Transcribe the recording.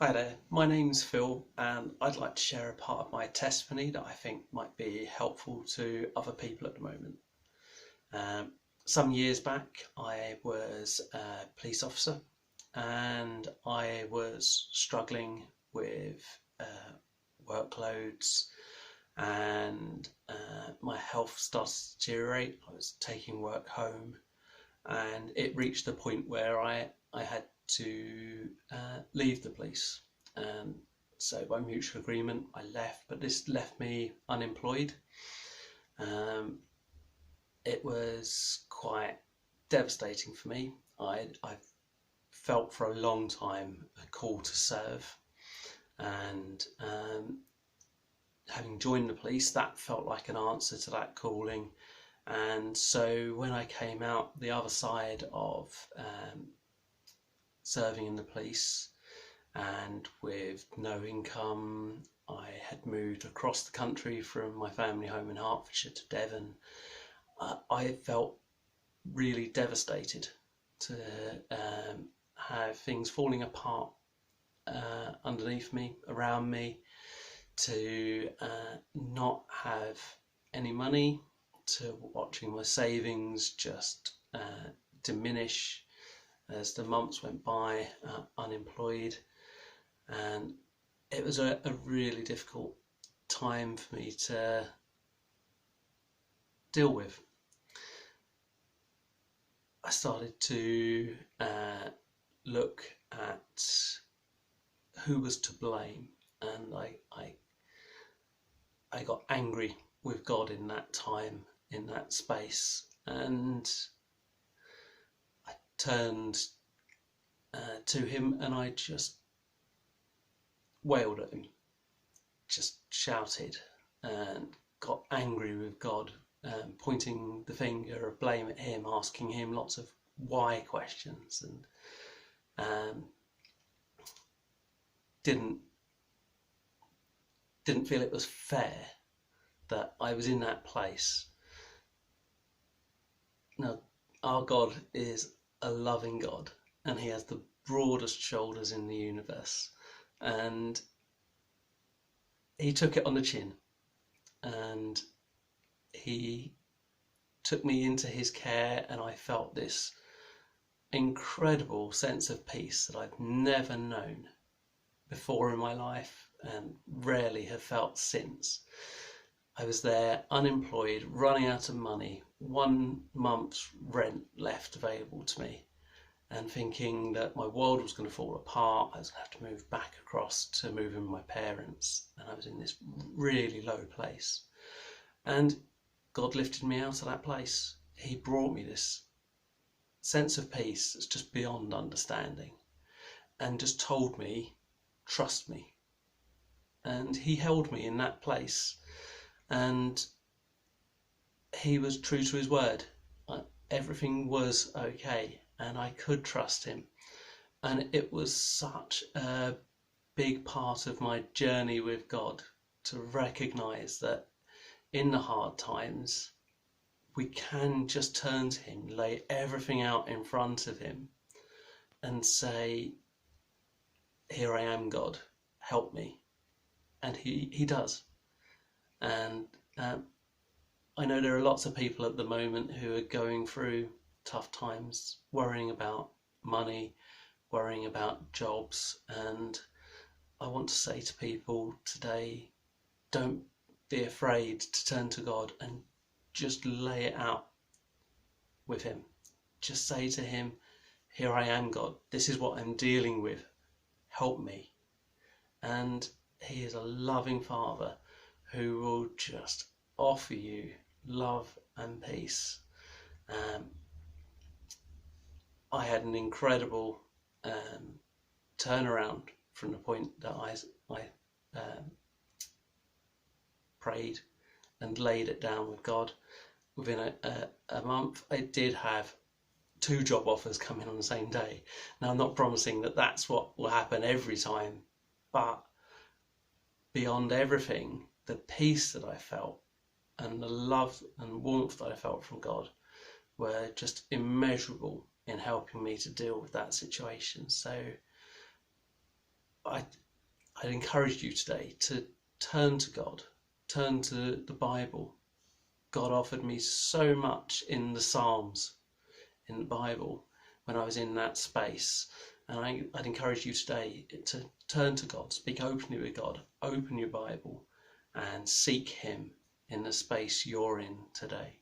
Hi there, my name's Phil, and I'd like to share a part of my testimony that I think might be helpful to other people at the moment. Um, some years back, I was a police officer and I was struggling with workloads and my health started to deteriorate. I was taking work home and it reached a point where I had to leave the police. And so by mutual agreement, I left, but this left me unemployed. Um, it was quite devastating for me. I felt for a long time a call to serve, and having joined the police, that felt like an answer to that calling. And so when I came out the other side of serving in the police and with no income, I had moved across the country from my family home in Hertfordshire to Devon. I felt really devastated to have things falling apart underneath me, around me, to not have any money, to watching my savings just diminish as the months went by, unemployed. And it was a really difficult time for me to deal with. I started to look at who was to blame, and I got angry with God in that time, in that space, and I turned to him and I just wailed at him, just shouted and got angry with God, pointing the finger of blame at him, asking him lots of why questions, and didn't feel it was fair that I was in that place. Now, our God is a loving God, and he has the broadest shoulders in the universe, and he took it on the chin, and he took me into his care, and I felt this incredible sense of peace that I've never known before in my life and rarely have felt since. I was there unemployed, running out of money, 1 month's rent left available to me, and thinking that my world was going to fall apart. I was going to have to move back across to move in with my parents, and I was in this really low place. And God lifted me out of that place. He brought me this sense of peace that's just beyond understanding, and just told me, trust me. And he held me in that place, and he was true to his word. Everything was okay, and I could trust him. And it was such a big part of my journey with God to recognize that in the hard times we can just turn to him, lay everything out in front of him, and say, here I am, God, help me. And he does. And I know there are lots of people at the moment who are going through tough times, worrying about money, worrying about jobs, and I want to say to people today, don't be afraid to turn to God and just lay it out with him. Just say to him, here I am, God, this is what I'm dealing with, help me. And he is a loving Father who will just offer you love and peace. I had an incredible turnaround from the point that I prayed and laid it down with God. Within a month, I did have 2 job offers come in on the same day. Now, I'm not promising that that's what will happen every time, but beyond everything, the peace that I felt and the love and warmth that I felt from God were just immeasurable in helping me to deal with that situation. So I'd encourage you today to turn to God, turn to the Bible. God offered me so much in the Psalms, in the Bible, when I was in that space. And I'd encourage you today to turn to God, speak openly with God, open your Bible and seek him in the space you're in today.